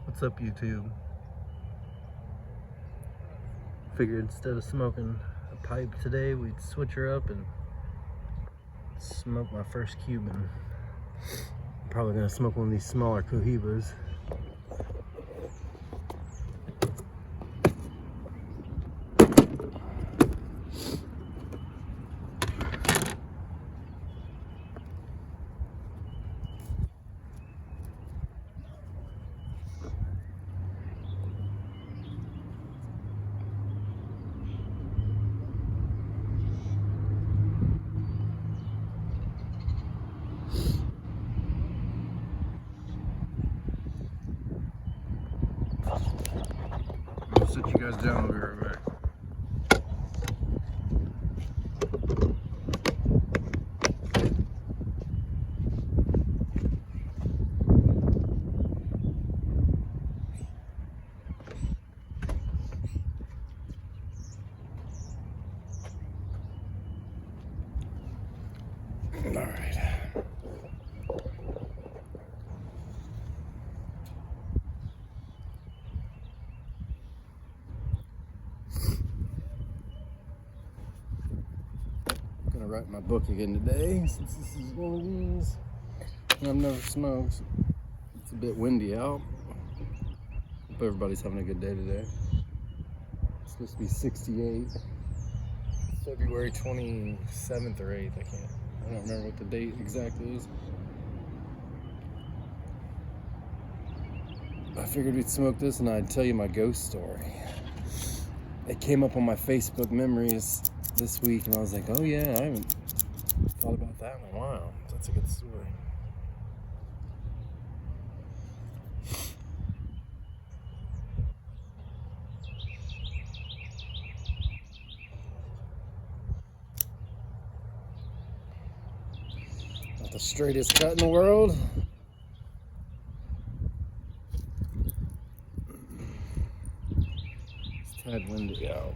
What's up, YouTube? Figured instead of smoking a pipe today, we'd switch her up and smoke my first Cuban. I'm probably gonna smoke one of these smaller Cohibas. I'll sit you guys down, I'll be right back. All right. Gonna write my book again today, since this is one of these I've never smoked. It's a bit windy out. Hope everybody's having a good day today. It's supposed to be 68. February 27th or 8th, I don't remember what the date exactly is. I figured we'd smoke this and I'd tell you my ghost story. It came up on my Facebook memories this week and I was like, oh yeah, I haven't thought about that in a while. That's a good story. Not the straightest cut in the world. It's tad windy out.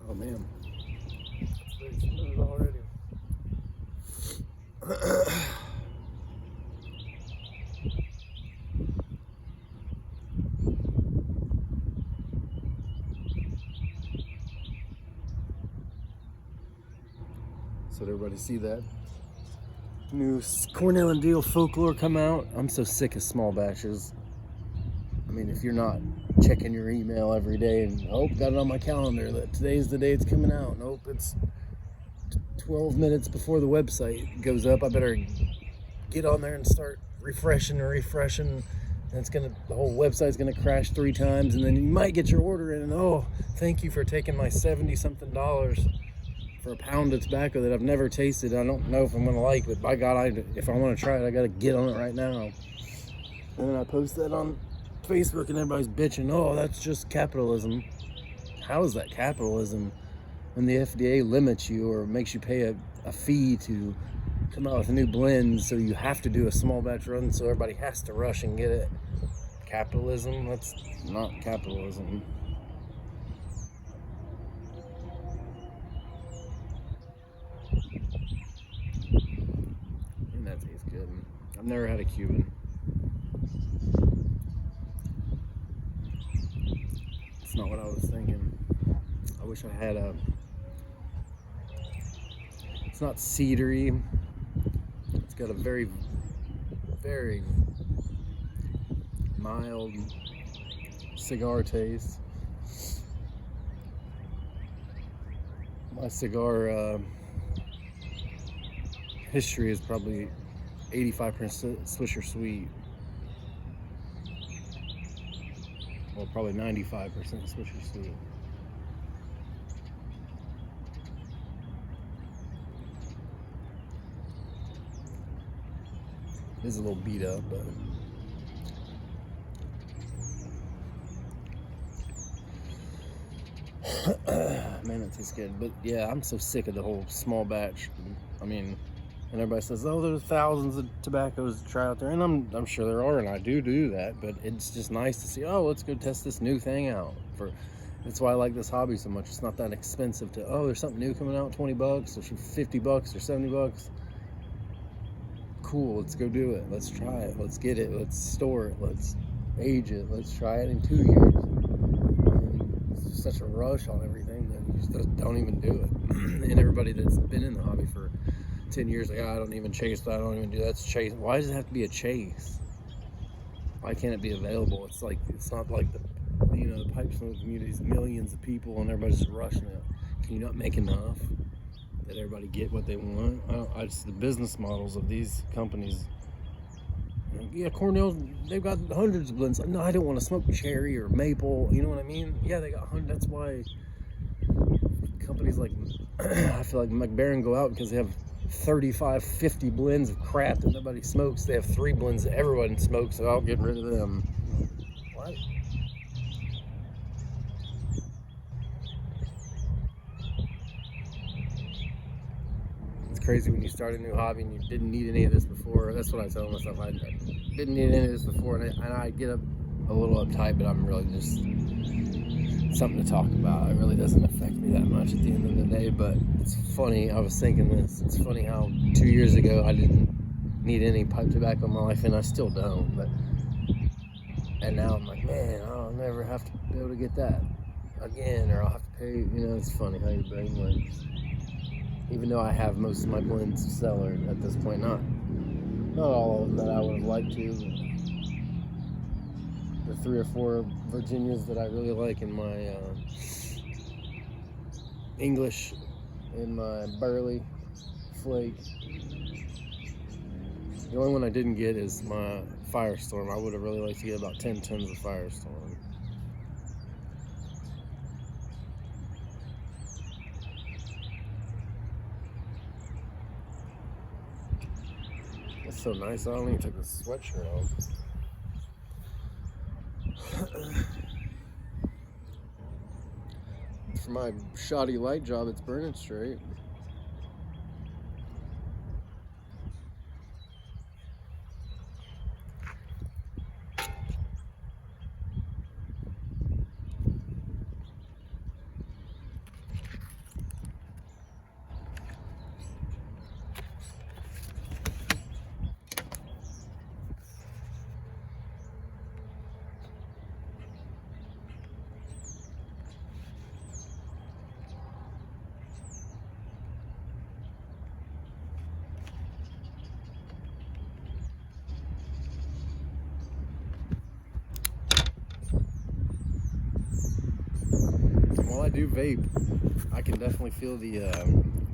Oh man, it's very smooth already. So did everybody see that new Cornell and Deal folklore come out? I'm so sick of small batches. I mean, if you're not checking your email every day and, oh, got it on my calendar that today's the day it's coming out. Nope, it's 12 minutes before the website goes up. I better get on there and start refreshing. And the whole website's gonna crash 3 times, and then you might get your order in, and oh, thank you for taking my $70-something for a pound of tobacco that I've never tasted. I don't know if I'm gonna like, but by God, if I want to try it, I gotta get on it right now. And then I post that on Facebook and everybody's bitching, oh, that's just capitalism. How is that capitalism when the FDA limits you or makes you pay a fee to come out with a new blend, so you have to do a small batch run so everybody has to rush and get it? Capitalism? That's not capitalism. And that tastes good. I've never had a Cuban. It's not what I was thinking. I wish I had it's not cedary. It's got a very, very mild cigar taste. My cigar history is probably 85% Swisher Sweet. Well, probably 95% Swisher Sweet. It is a little beat up, but man, it tastes good. But yeah, I'm so sick of the whole small batch. I mean, and everybody says, "Oh, there's thousands of tobaccos to try out there," and I'm sure there are, and I do that. But it's just nice to see. Oh, let's go test this new thing out. That's why I like this hobby so much. It's not that expensive to. Oh, there's something new coming out, $20 or $50 or $70. Cool, let's go do it. Let's try it. Let's get it. Let's store it. Let's age it. Let's try it in 2 years. It's such a rush on everything that you just don't even do it. And everybody that's been in the hobby for 10 years, like, I don't even chase that. I don't even do that. That's chase. Why does it have to be a chase? Why can't it be available? It's not like the pipe smoke community is millions of people and everybody's just rushing it. Can you not make enough that everybody get what they want? I just the business models of these companies. Yeah, Cornell, they've got hundreds of blends. No, I don't want to smoke cherry or maple. You know what I mean? Yeah, they got hundreds. That's why companies like I feel like McBaron go out because they have 35, 50 blends of crap that nobody smokes. They have 3 blends that everyone smokes, so I'll get rid of them. What? It's crazy when you start a new hobby and you didn't need any of this before. That's what I tell myself. I didn't need any of this before, and I get up a little uptight, but I'm really just something to talk about. It really doesn't affect me that much at the end of the day, but it's funny. I was thinking this. It's funny how 2 years ago I didn't need any pipe tobacco in my life, and I still don't. And now I'm like, man, I'll never have to be able to get that again, or I'll have to pay. It's funny how your brain works. Even though I have most of my blends cellared at this point, not all of them that I would have liked to. The 3 or 4 Virginias that I really like in my English, in my Burley Flake. The only one I didn't get is my Firestorm. I would have really liked to get about 10 tons of Firestorm. It's so nice. I don't even take the sweatshirt off. For my shoddy light job, it's burning straight. While I do vape, I can definitely feel the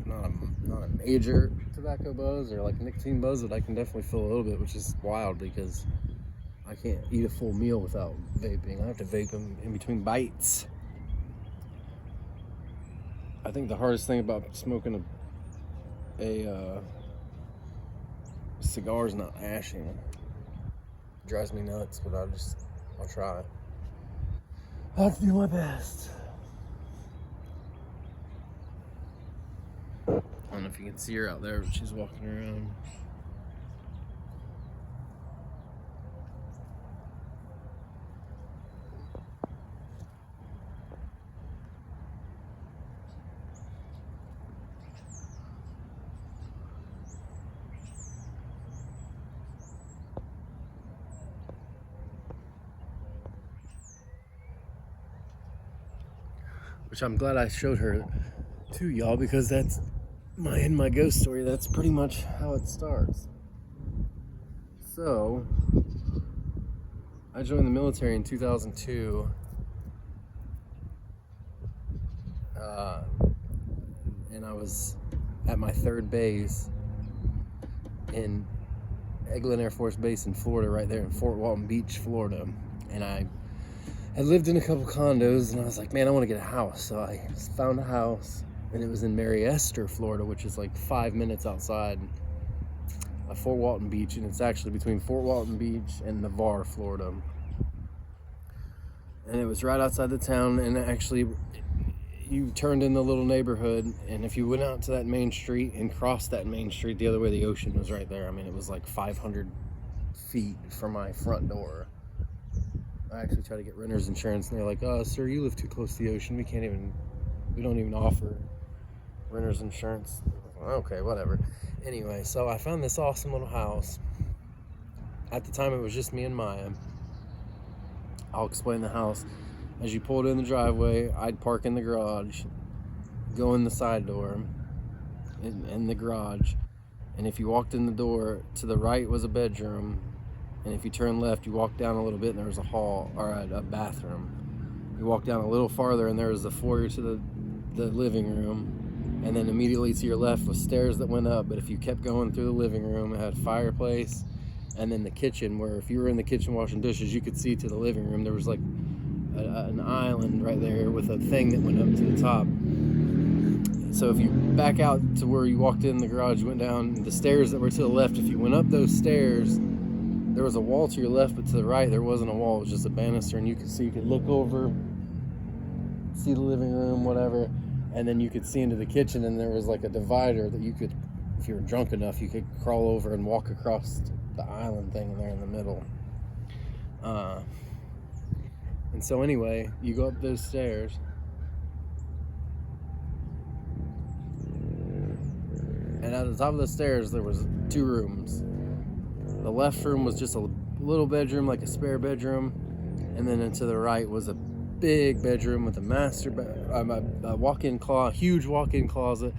not a major tobacco buzz or like nicotine buzz, but I can definitely feel a little bit, which is wild because I can't eat a full meal without vaping. I have to vape in between bites. I think the hardest thing about smoking a cigar is not ashing. It drives me nuts, but I'll try. I'll do my best. I don't know if you can see her out there, but she's walking around. Which I'm glad I showed her to y'all, because that's in my ghost story, that's pretty much how it starts. So I joined the military in 2002, and I was at my 3rd base in Eglin Air Force Base in Florida, right there in Fort Walton Beach, Florida. And I I lived in a couple condos, and I was like, man, I want to get a house. So I found a house, and it was in Mary Esther, Florida, which is like 5 minutes outside of Fort Walton Beach, and it's actually between Fort Walton Beach and Navarre, Florida. And it was right outside the town, and actually you turned in the little neighborhood, and if you went out to that main street and crossed that main street the other way, the ocean was right there. I mean, it was like 500 feet from my front door. I actually tried to get renter's insurance, and they're like, oh, sir, you live too close to the ocean. We don't even offer renter's insurance. Okay, whatever. Anyway, so I found this awesome little house. At the time, it was just me and Maya. I'll explain the house. As you pulled in the driveway, I'd park in the garage, go in the side door, in the garage, and if you walked in the door, to the right was a bedroom, and if you turn left, you walk down a little bit, and there was a hall, or a bathroom. You walk down a little farther, and there was the foyer to the living room, and then immediately to your left was stairs that went up, but if you kept going through the living room, it had a fireplace, and then the kitchen, where if you were in the kitchen washing dishes, you could see to the living room. There was like an island right there with a thing that went up to the top. So if you back out to where you walked in the garage, you went down the stairs that were to the left. If you went up those stairs, there was a wall to your left, but to the right there wasn't a wall. It was just a banister, and you could look over, see the living room, whatever, and then you could see into the kitchen, and there was like a divider that you could, if you were drunk enough, you could crawl over and walk across the island thing there in the middle. And so anyway, you go up those stairs, and at the top of the stairs there was 2 rooms. The left room was just a little bedroom, like a spare bedroom, and then to the right was a big bedroom with a walk-in closet, huge walk-in closet.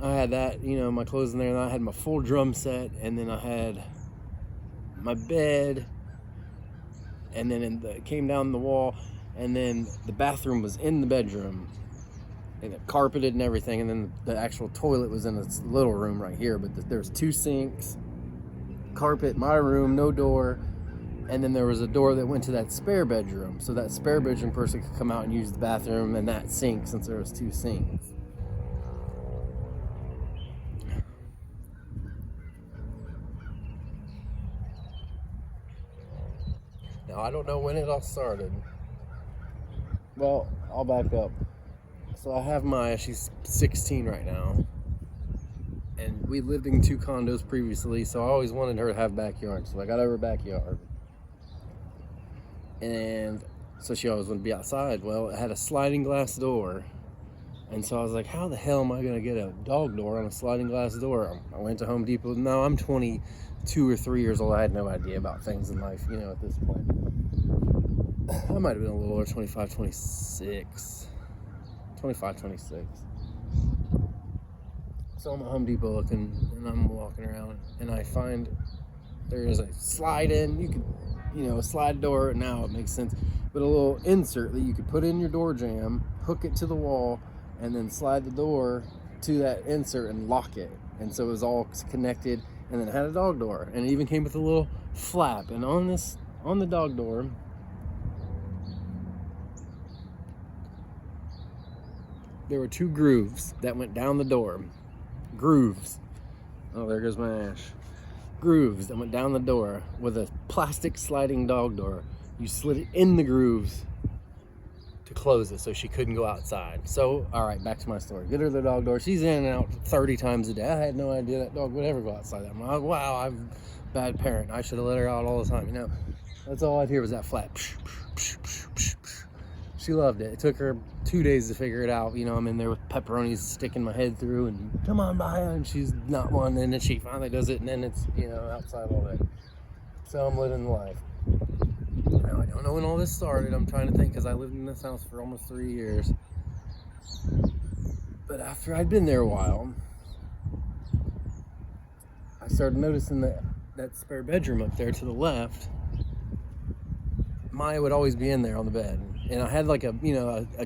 I had that, my clothes in there, and I had my full drum set, and then I had my bed, and then it came down the wall, and then the bathroom was in the bedroom, and it carpeted and everything, and then the actual toilet was in this little room right here, but there's 2 sinks, carpet, my room, no door, and then there was a door that went to that spare bedroom, so that spare bedroom person could come out and use the bathroom and that sink, since there was 2 sinks. Now, I don't know when it all started. Well, I'll back up. So I have Maya, she's 16 right now. And we lived in 2 condos previously, so I always wanted her to have a backyard. So I got her backyard. And so she always wanted to be outside. Well, it had a sliding glass door. And so I was like, how the hell am I going to get a dog door on a sliding glass door? I went to Home Depot. Now I'm 22 or 3 years old. I had no idea about things in life, at this point. I might have been a little older, 25, 26. So I'm at Home Depot looking, and I'm walking around, and I find there is a slide in. You could, a slide door, now it makes sense, but a little insert that you could put in your door jamb, hook it to the wall, and then slide the door to that insert and lock it. And so it was all connected, and then it had a dog door, and it even came with a little flap. And on the dog door, there were 2 grooves that went down the door. Grooves. Oh, there goes my ash. Grooves that went down the door with a plastic sliding dog door. You slid it in the grooves to close it so she couldn't go outside. So, all right, back to my story. Get her the dog door. She's in and out 30 times a day. I had no idea that dog would ever go outside. I'm like, wow, I'm a bad parent. I should have let her out all the time. That's all I'd hear was that flap. She loved it. It took her 2 days to figure it out. I'm in there with pepperonis sticking my head through, and come on by, and she's not one, and then she finally does it, and then it's, outside all day. So I'm living the life. Now, I don't know when all this started. I'm trying to think, because I lived in this house for almost 3 years. But after I'd been there a while, I started noticing that spare bedroom up there to the left, Maya would always be in there on the bed. And I had like a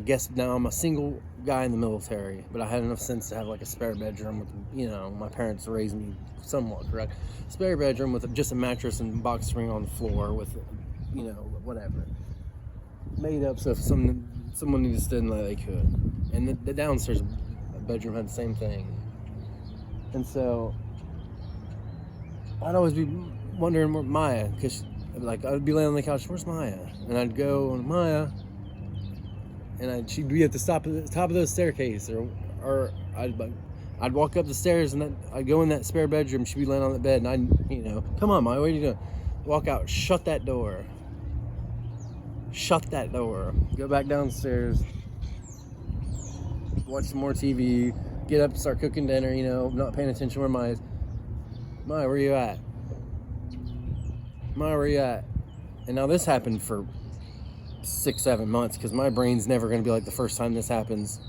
guest. Now I'm a single guy in the military, but I had enough sense to have like a spare bedroom with, my parents raised me somewhat correct. Spare bedroom with just a mattress and box spring on the floor with, whatever. made up so if someone needed to stay in there, they could. And the downstairs bedroom had the same thing. And so I'd always be wondering where Maya, because like I'd be laying on the couch, where's Maya? And I'd go, Maya, and she'd be at the top of the staircase, or I'd walk up the stairs and I'd go in that spare bedroom. She'd be laying on the bed, and I'd, come on, Maya, what are you doing? Walk out, shut that door. Shut that door. Go back downstairs. Watch some more TV. Get up, start cooking dinner. Not paying attention where Maya is. Maya, where you at? Maya, where you at? And now this happened for 6-7 months because my brain's never going to be like the first time this happens.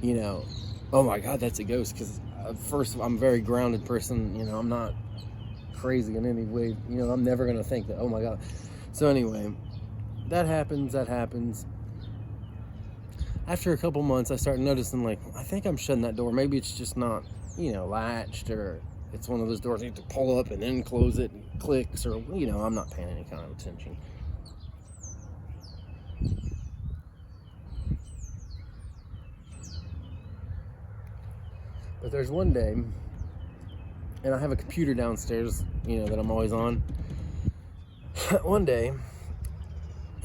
Oh my God, that's a ghost. Because first, I'm a very grounded person. I'm not crazy in any way. I'm never going to think that, oh my God. So anyway, that happens. After a couple months, I started noticing, like, I think I'm shutting that door. Maybe it's just not, latched, or it's one of those doors you have to pull up and then close it and clicks, or, I'm not paying any kind of attention. But there's one day, and I have a computer downstairs, that I'm always on. One day,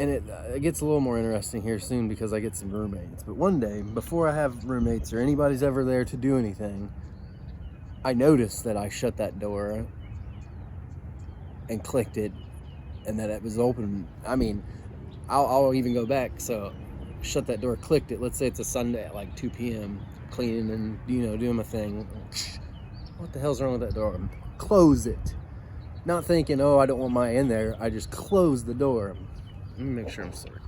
and it gets a little more interesting here soon because I get some roommates. But one day, before I have roommates or anybody's ever there to do anything, I noticed that I shut that door and clicked it, and that it was open. I mean, I'll even go back. So, shut that door, clicked it. Let's say it's a Sunday at like 2 p.m., cleaning and, doing my thing. What the hell's wrong with that door? Close it. Not thinking, oh, I don't want Maya in there. I just closed the door. Let me make sure I'm circling.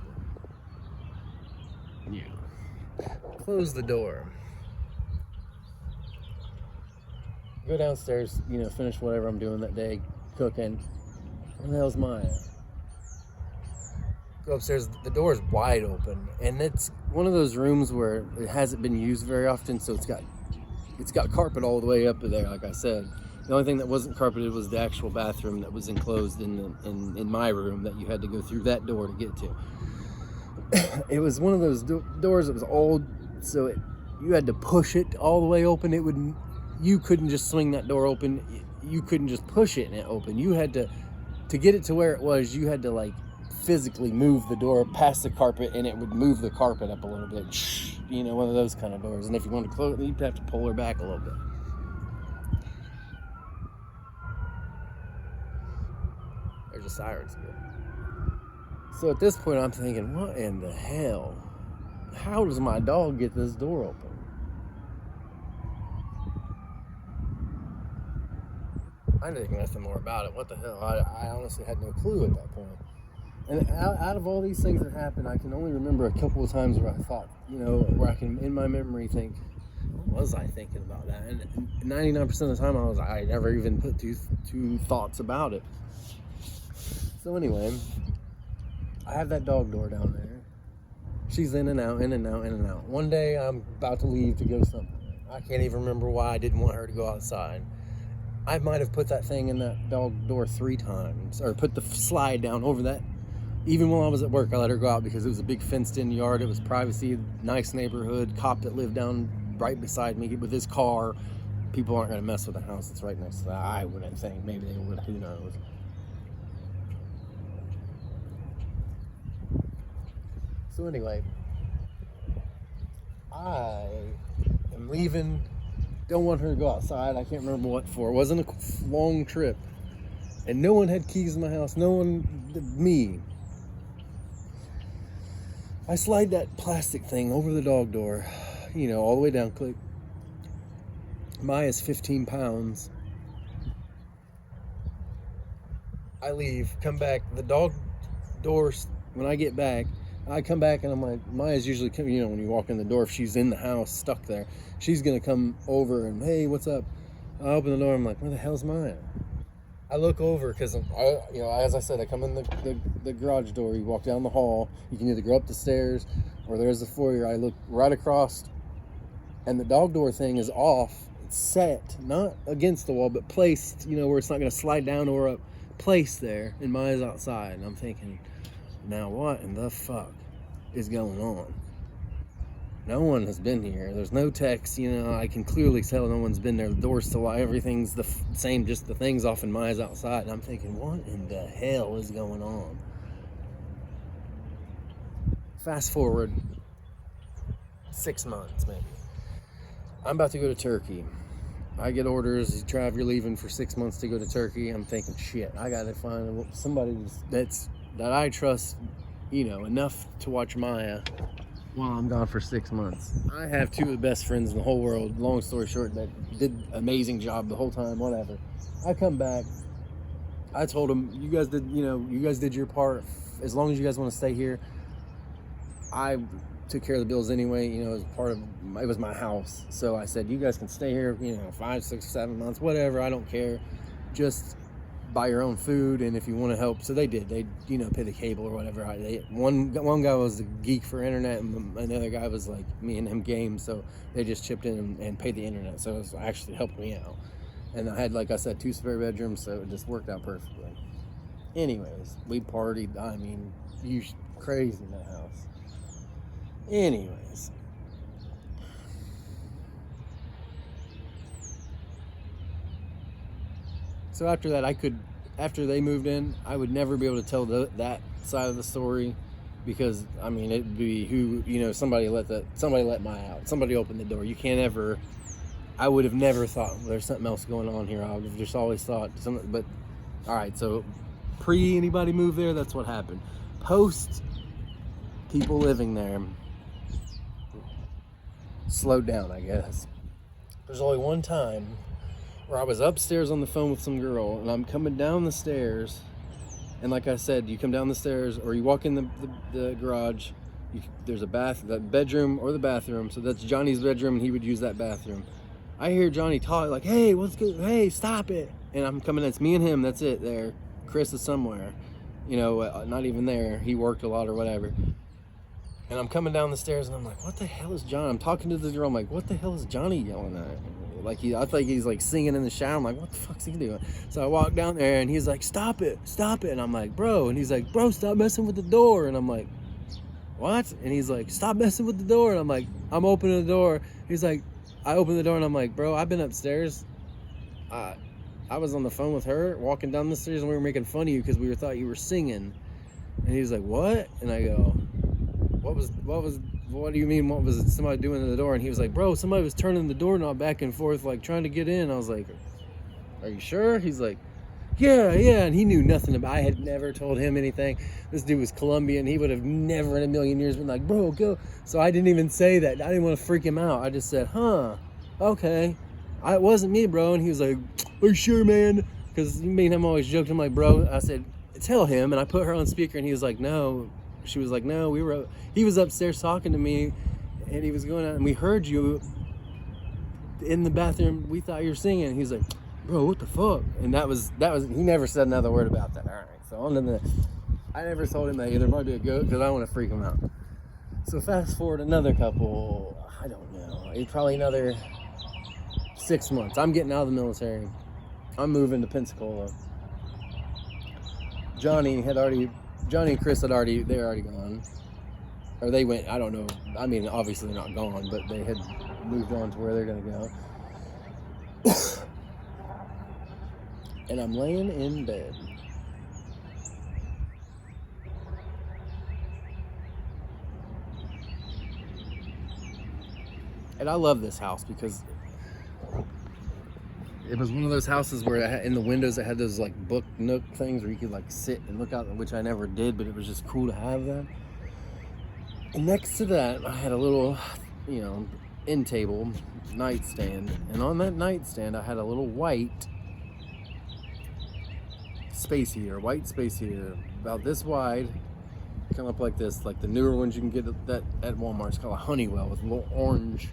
Yeah. Close the door. Go downstairs, finish whatever I'm doing that day, cooking. Where the hell's Maya? Go upstairs, the door is wide open, and it's one of those rooms where it hasn't been used very often, so it's got carpet all the way up there, like I said. The only thing that wasn't carpeted was the actual bathroom that was enclosed in my room that you had to go through that door to get to. It was one of those doors that was old, so you had to push it all the way open. You couldn't just swing that door open. You couldn't just push it and it opened. You had to get it to where it was, you had to like physically move the door past the carpet, and it would move the carpet up a little bit. One of those kind of doors. And if you wanted to close it, you'd have to pull her back a little bit. There's a sirens again. So at this point, I'm thinking, what in the hell? How does my dog get this door open? I didn't know nothing more about it. What the hell? I honestly had no clue at that point. And out of all these things that happened, I can only remember a couple of times where I thought, where I can, in my memory, think, what was I thinking about that? And 99% of the time, I never even put two thoughts about it. So anyway, I have that dog door down there. She's in and out, in and out, in and out. One day, I'm about to leave to go somewhere. I can't even remember why I didn't want her to go outside. I might have put that thing in that dog door 3 times, or put the slide down over that. Even while I was at work, I let her go out because it was a big fenced-in yard. It was privacy, nice neighborhood, cop that lived down right beside me with his car. People aren't going to mess with the house that's right next to that. I wouldn't think. Maybe they would. Who knows? So anyway, I am leaving. Don't want her to go outside. I can't remember what for. It wasn't a long trip. And no one had keys in my house. No one, me. I slide that plastic thing over the dog door, all the way down, click. Maya's 15 pounds. I leave, come back. The dog doors, when I get back, I come back and I'm like, Maya's usually, when you walk in the door, if she's in the house, stuck there, she's going to come over and, hey, what's up? I open the door, I'm like, where the hell's Maya? I look over because, as I said, I come in the garage door. You walk down the hall. You can either go up the stairs or there's the foyer. I look right across, and the dog door thing is off. It's set, not against the wall, but placed, where it's not going to slide down or up. Placed there, and Maya's outside. And I'm thinking, Now what in the fuck is going on? No one has been here. There's no text, I can clearly tell no one's been there. The door's still locked. Everything's the same, just the things off in Maya's outside. And I'm thinking, what in the hell is going on? Fast forward 6 months, maybe. I'm about to go to Turkey. I get orders, Trav, you're leaving for 6 months to go to Turkey. I'm thinking, shit, I gotta find somebody that I trust, enough to watch Maya while I'm gone for 6 months. I have 2 of the best friends in the whole world, long story short, that did an amazing job the whole time, whatever. I come back, I told them, you guys did your part. As long as you guys want to stay here, I took care of the bills anyway, it was my house. So I said, you guys can stay here, 5, 6, 7 months, whatever, I don't care. Just buy your own food, and if you want to help. So they did. They, pay the cable or whatever. One guy was a geek for internet, and another guy was like me and him games. So they just chipped in and paid the internet. So it was actually helping me out. And I had, like I said, 2 spare bedrooms, so it just worked out perfectly. Anyways, we partied. I mean, crazy in that house. Anyways. So after that, after they moved in, I would never be able to tell that side of the story, because it'd be somebody let Maya out, somebody opened the door. You can't ever. I would have never thought there's something else going on here. I would have just always thought something. But all right, so pre anybody move there, that's what happened. Post people living there slowed down, I guess. There's only one time where I was upstairs on the phone with some girl, and I'm coming down the stairs, and like I said, you come down the stairs or you walk in the garage, there's a bedroom or the bathroom. So that's Johnny's bedroom, and he would use that bathroom. I hear Johnny talk like, hey, what's good? Hey, stop it. And I'm coming in, it's me and him, that's it there. Chris is somewhere, not even there. He worked a lot or whatever. And I'm coming down the stairs, and I'm like, what the hell is John? I'm talking to the girl, I'm like, what the hell is Johnny yelling at? I think he's like singing in the shower. I'm like, what the fuck's he doing? So I walk down there, and he's like, stop it. And I'm like, bro. And he's like, bro, stop messing with the door. And I'm like, what? And he's like, stop messing with the door. And I'm like, I'm opening the door. He's like, I open the door, and I'm like, bro, I've been upstairs. I was on the phone with her, walking down the stairs, and we were making fun of you because we thought you were singing. And he was like, what? And I go, what do you mean, what was it, somebody doing in the door? And he was like, bro, somebody was turning the doorknob back and forth, like trying to get in. I was like, are you sure? He's like, yeah. And he knew nothing about, I had never told him anything. This dude was Colombian. He would have never in a million years been like, bro, go. So I didn't even say that. I didn't want to freak him out. I just said, okay. It wasn't me, bro. And he was like, are you sure, man? Because me and him always joked. I'm like, bro, I said, tell him. And I put her on speaker, and he was like, no. She was like, no, he was upstairs talking to me, and he was going out, and we heard you in the bathroom. We thought you were singing. He's like, bro, what the fuck? And that was, he never said another word about that. All right. So on to the, I never told him that either. Might be a goat, because I don't want to freak him out. So fast forward another couple, I don't know, probably another 6 months. I'm getting out of the military. I'm moving to Pensacola. Johnny and Chris they were already gone. Or they went, I don't know. Obviously they're not gone, but they had moved on to where they're going to go. And I'm laying in bed. And I love this house because it was one of those houses where in the windows it had those like book nook things where you could like sit and look out, which I never did, but it was just cool to have that. And next to that, I had a little, end table nightstand, and on that nightstand I had a little white space heater, about this wide, come up like this, like the newer ones you can get at Walmart. It's called a Honeywell with a little orange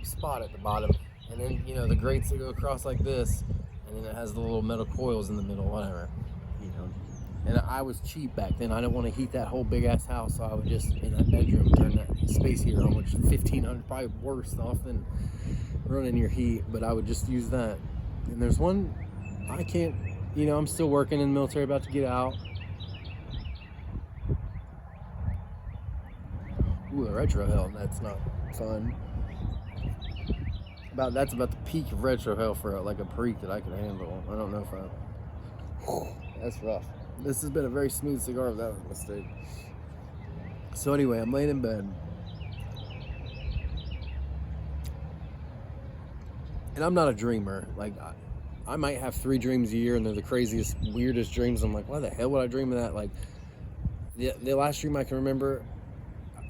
spot at the bottom. And then, the grates that go across like this, and then it has the little metal coils in the middle, whatever, And I was cheap back then. I didn't want to heat that whole big-ass house, so I would just, in that bedroom, turn that space heater on, which is $1,500, probably worse off than running your heat, but I would just use that. And there's one, I can't, I'm still working in the military, about to get out. ooh, a retro hell, that's not fun. That's about the peak of retro hell for like a freak that I can handle. I don't know if that's rough. This has been a very smooth cigar, but that was a mistake. So anyway, I'm laying in bed. And I'm not a dreamer. Like, I might have 3 dreams a year, and they're the craziest, weirdest dreams. I'm like, why the hell would I dream of that? Like, the last dream I can remember,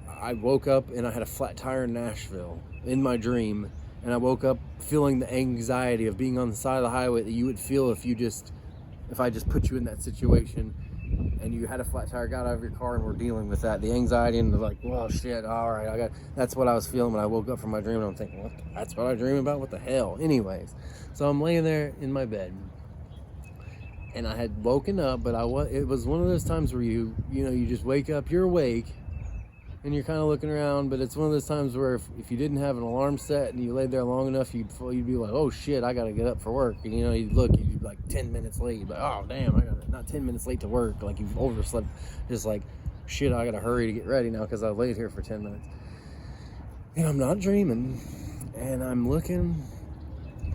I woke up and I had a flat tire in Nashville in my dream. And I woke up feeling the anxiety of being on the side of the highway that you would feel if I just put you in that situation and you had a flat tire, got out of your car, and we're dealing with that. The anxiety and the like, well, shit, all right, that's what I was feeling when I woke up from my dream. And I'm thinking, that's what I dream about? What the hell? Anyways, so I'm laying there in my bed. And I had woken up, but it was one of those times where you just wake up, you're awake, and you're kind of looking around, but it's one of those times where if you didn't have an alarm set and you laid there long enough, you'd be like, oh shit, I gotta get up for work. And you'd be like 10 minutes late, but oh damn, not 10 minutes late to work, like you've overslept, just like, shit, I gotta hurry to get ready now because I laid here for 10 minutes. And I'm not dreaming, and I'm looking,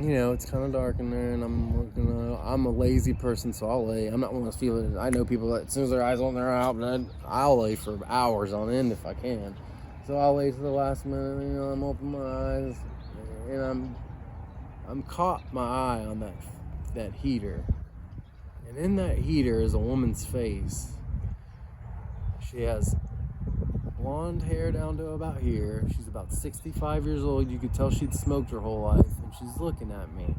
it's kind of dark in there, and I'm looking. I'm a lazy person, so I'll lay. I'm not one of those people that I know people that as soon as their eyes open, they're out, and I'll lay for hours on end if I can. So I'll lay to the last minute. I'm opening my eyes, and I'm caught my eye on that heater, and in that heater is a woman's face. She has blonde hair down to about here. She's about 65 years old. You could tell she'd smoked her whole life, and she's looking at me.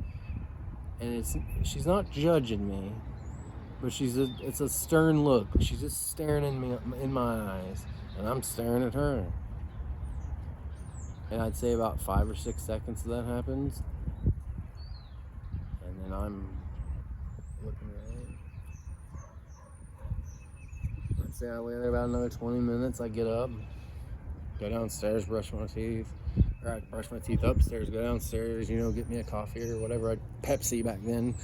And she's not judging me, but it's a stern look. She's just staring in my eyes, and I'm staring at her. And I'd say about 5 or 6 seconds that happens, and then I'm looking around. I'd say I lay there about another 20 minutes. I get up, go downstairs, brush my teeth. Or I'd brush my teeth upstairs, go downstairs, get me a coffee or whatever. Pepsi back then.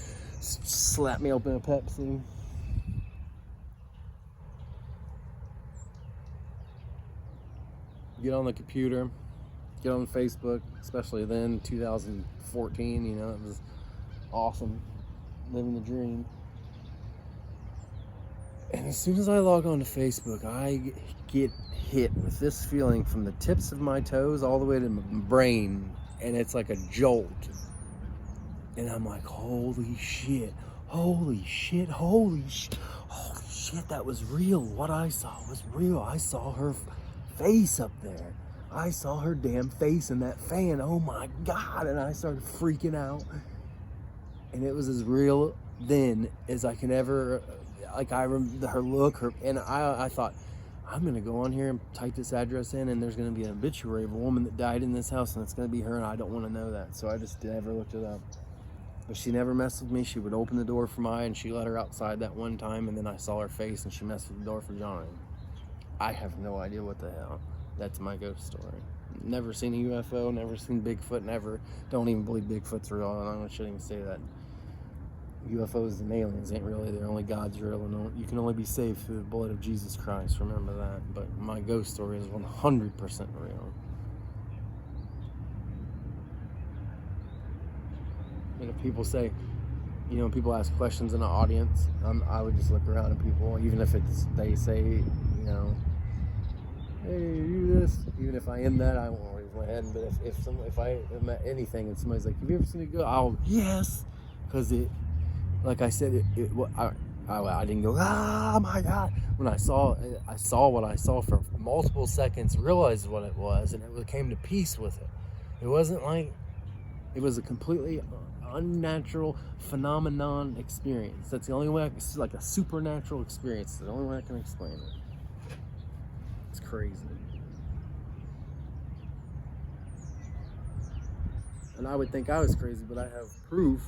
Slap me open a Pepsi. Get on the computer, get on Facebook, especially then, 2014, it was awesome, living the dream. And as soon as I log on to Facebook, I get hit with this feeling from the tips of my toes all the way to my brain, and it's like a jolt. And I'm like, holy shit, that was real. What I saw was real. I saw her face up there. I saw her damn face in that fan. Oh my God. And I started freaking out. And it was as real then as I can ever, like, I remember her look, and I thought, I'm going to go on here and type this address in, and there's going to be an obituary of a woman that died in this house, and it's going to be her, and I don't want to know that. So I just never looked it up. But she never messed with me. She would open the door for Maya, and she let her outside that one time, and then I saw her face, and she messed with the door for Johnny. I have no idea what the hell. That's my ghost story. Never seen a UFO, never seen Bigfoot, never. Don't even believe Bigfoot's real, and I shouldn't even say that. UFOs and aliens ain't really, they're only God's real, and you can only be saved through the blood of Jesus Christ, remember that. But my ghost story is 100% real. And if people say, people ask questions in the audience, I would just look around at people, even if they say, hey, you this, even if I am that, I won't raise my hand. But if I am at anything and somebody's like, have you ever seen a ghost? I'll, yes, because like I said, I didn't go, oh my God. When I saw what I saw for multiple seconds, realized what it was, and it came to peace with it. It wasn't like, it was a completely unnatural phenomenon experience. That's the only way it's like a supernatural experience. It's the only way I can explain it. It's crazy. And I would think I was crazy, but I have proof.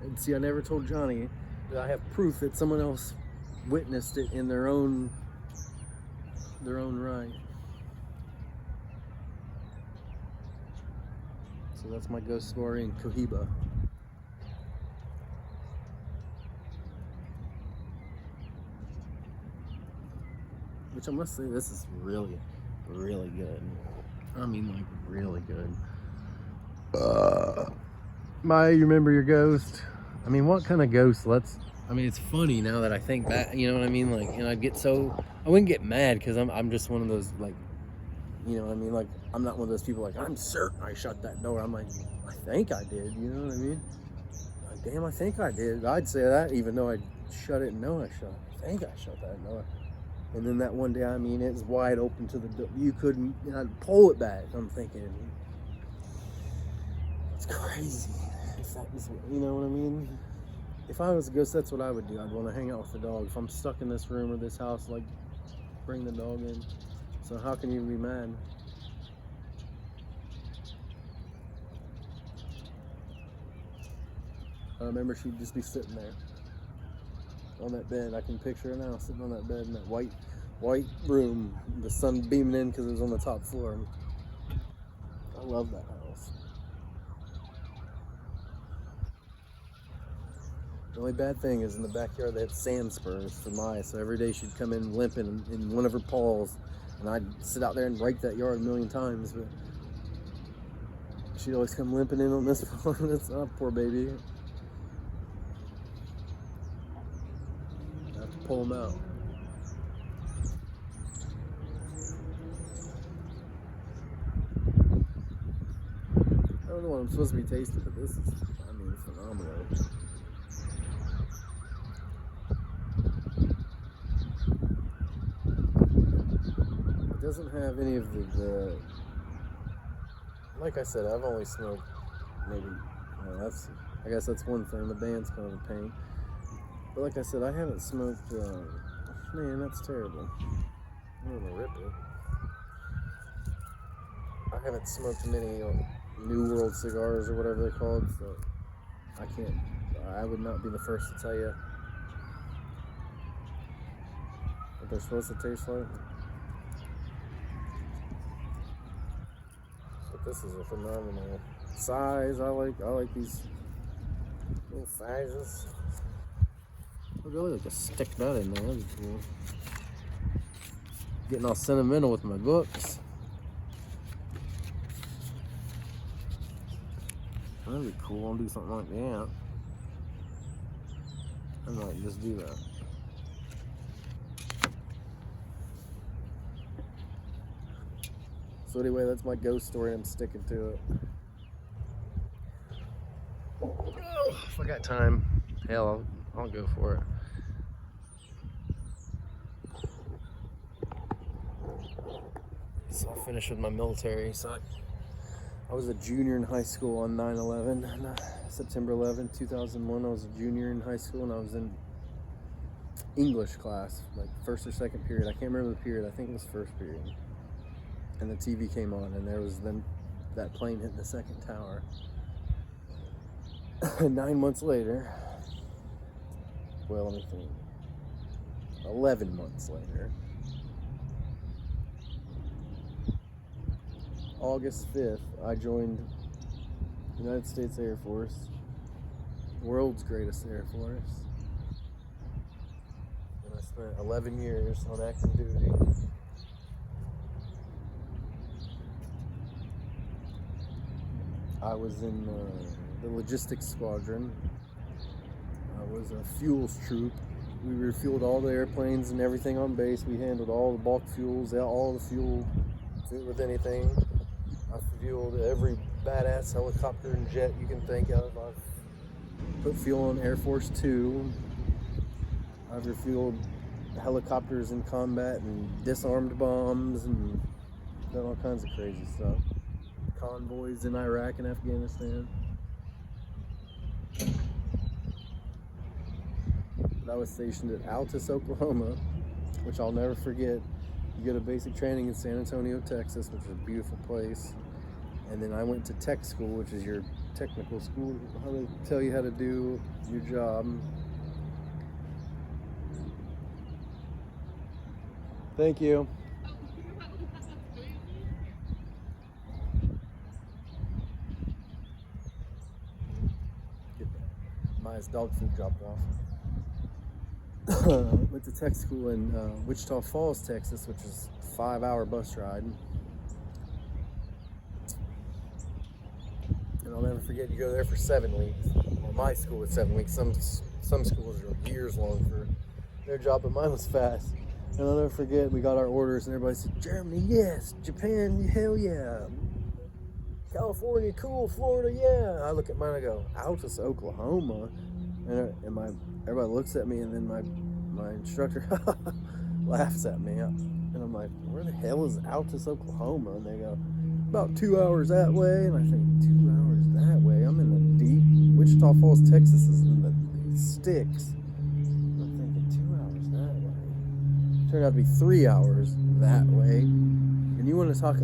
And see, I never told Johnny that I have proof that someone else witnessed it in their own right. So that's my ghost story in Cohiba. Which I must say, this is really really good. I mean, like, really good. Maya, you remember your ghost? I mean, what kind of ghost I mean, it's funny now that I think back, you know what I mean? Like, and I wouldn't get mad because I'm just one of those, like, you know what I mean? Like, I'm not one of those people like, I'm certain I shut that door. I'm like, I think I did, you know what I mean? Like, damn, I think I did. I'd say that even though I shut it and know I shut it. I think I shut that door. And then that one day, I mean, it's wide open to the door. You couldn't, I'd pull it back. I'm thinking, it's crazy. If that was, you know what I mean? If I was a ghost, that's what I would do. I'd want to hang out with the dog. If I'm stuck in this room or this house, like, bring the dog in. So how can you be mad? I remember she'd just be sitting there on that bed. I can picture her now, sitting on that bed in that white room, the sun beaming in because it was on the top floor. I love that house. The only bad thing is in the backyard they had sand spurs for Maya, so every day she'd come in limping in one of her paws, and I'd sit out there and rake that yard a million times, but she'd always come limping in on this paw. That's poor baby. I have to pull him out. I don't know what I'm supposed to be tasting, but this is, I mean, it's phenomenal. It doesn't have any of the like I said, I've only smoked maybe, I guess that's one thing, the band's kind of a pain. But like I said, I haven't smoked, man, that's terrible. I'm gonna rip it. I haven't smoked many New World cigars or whatever they're called, so I would not be the first to tell you what they're supposed to taste like. But this is a phenomenal size. I like these little sizes. I really like a stick nut in there. That'd be cool. Getting all sentimental with my books. That'd be cool. I'll do something like that. I might just do that. So anyway, that's my ghost story. I'm sticking to it. Oh, if I got time, hell, I'll go for it. So I finished with my military. So I was a junior in high school on 9/11, September 11, 2001. I was a junior in high school, and I was in English class, like first or second period. I can't remember the period. I think it was first period. And the TV came on, and there was that plane hitting the second tower. 9 months later, well, let me think. 11 months later, August 5th, I joined the United States Air Force, world's greatest Air Force. And I spent 11 years on active duty. I was in the logistics squadron. I was a fuels troop. We refueled all the airplanes and everything on base. We handled all the bulk fuels, all the fuel with anything. I fueled every badass helicopter and jet you can think of. I've put fuel on Air Force 2. I've refueled helicopters in combat and disarmed bombs and done all kinds of crazy stuff. Convoys in Iraq and Afghanistan. But I was stationed at Altus, Oklahoma, which I'll never forget. You go to basic training in San Antonio, Texas, which is a beautiful place. And then I went to tech school, which is your technical school, how they tell you how to do your job. Thank you. Get Maya's dog food dropped off. went to tech school in Wichita Falls, Texas, which is a 5-hour bus ride. And I'll never forget, you go there for 7 weeks. Well, my school was 7 weeks. Some schools are years long for their job, but mine was fast. And I'll never forget, we got our orders, and everybody said, Germany, yes. Japan, hell yeah. California, cool. Florida, yeah. I look at mine, I go, Altus, Oklahoma. And everybody looks at me, and then my instructor laughs at me. And I'm like, where the hell is Altus, Oklahoma? And they go, about 2 hours that way. And I think, 2 hours that way? I'm in the deep. Wichita Falls, Texas is in the sticks. I'm thinking 2 hours that way. Turned out to be 3 hours that way. And you want to talk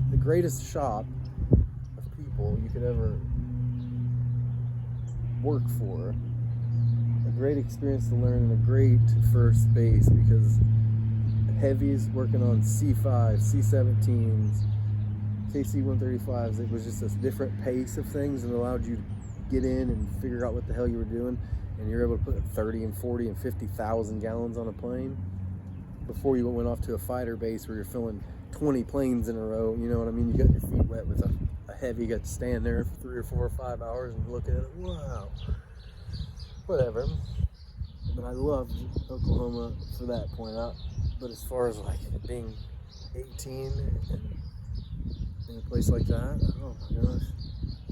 the greatest shop of people you could ever work for. A great experience to learn and a great first base, because heavies working on C5, C17s, KC-135s, it was just a different pace of things and allowed you to get in and figure out what the hell you were doing, and you're able to put 30 and 40 and 50,000 gallons on a plane before you went off to a fighter base where you're filling 20 planes in a row. You know what I mean? You got your feet wet with a heavy, you got to stand there for 3 or 4 or 5 hours and look at it. Wow. Whatever. But I loved Oklahoma for that point out. But as far as like being 18 and in a place like that, oh my gosh.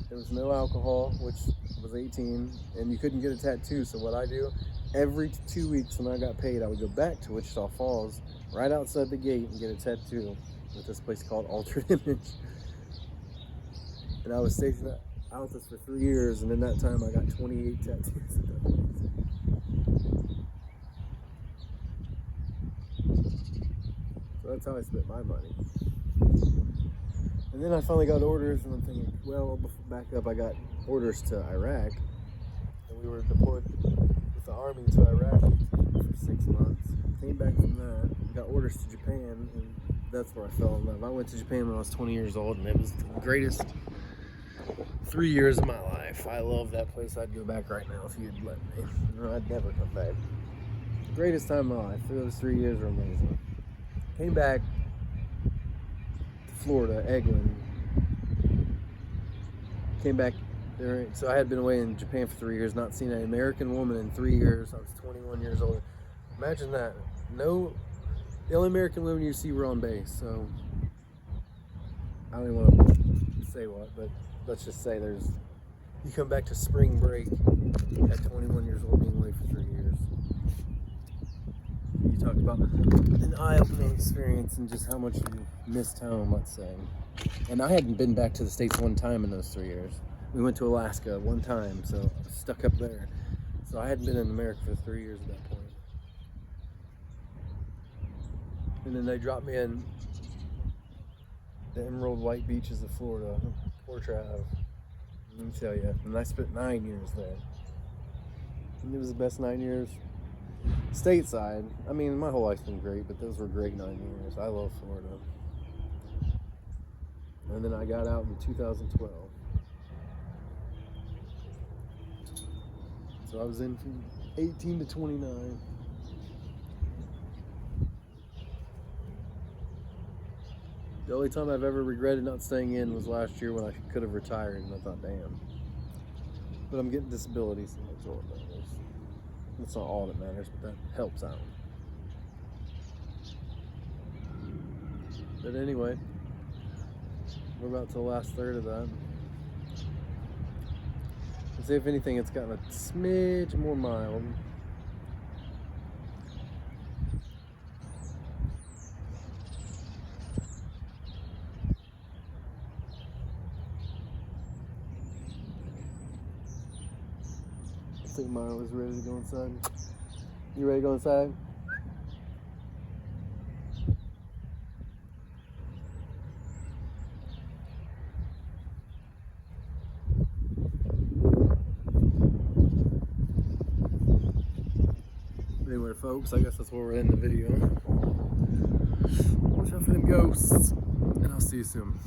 There was no alcohol, which was 18, and you couldn't get a tattoo. So what I do, every 2 weeks when I got paid, I would go back to Wichita Falls, right outside the gate, and get a tattoo with this place called Altered Image. And I was stationed at Altus for 3 years, and in that time I got 28 tattoos at that place. So that's how I spent my money. And then I finally got orders, and I'm thinking, well, back up, I got orders to Iraq, and we were deployed with the army to Iraq for 6 months. Came back from that, got orders to Japan, and that's where I fell in love. I went to Japan when I was 20 years old, and it was the greatest 3 years of my life. I love that place. I'd go back right now if you'd let me. No, I'd never come back. Greatest time of my life. Those 3 years were amazing. Came back to Florida, Eglin. Came back there. So I had been away in Japan for 3 years, not seen an American woman in 3 years. I was 21 years old. Imagine that. The only American women you see were on base. So I don't even want to say what, but let's just say you come back to spring break at 21 years old, being away for 3 years. You talk about an eye-opening experience and just how much you missed home, let's say. And I hadn't been back to the States one time in those 3 years. We went to Alaska one time, so I was stuck up there. So I hadn't been in America for 3 years at that point. And then they dropped me in the emerald white beaches of Florida, Port Trav. Let me tell you, and I spent 9 years there. And it was the best 9 years. Stateside, I mean, my whole life's been great, but those were great 9 years. I love Florida. And then I got out in 2012. So I was in from 18 to 29. The only time I've ever regretted not staying in was last year when I could have retired, and I thought, damn. But I'm getting disabilities, so that's all that matters. That's not all that matters, but that helps out. But anyway, we're about to the last third of that. Let's see if anything, it's gotten a smidge more mild. I think mine was ready to go inside. You ready to go inside? Anyway, folks, I guess that's where we're in the video. Watch out for them ghosts, and I'll see you soon.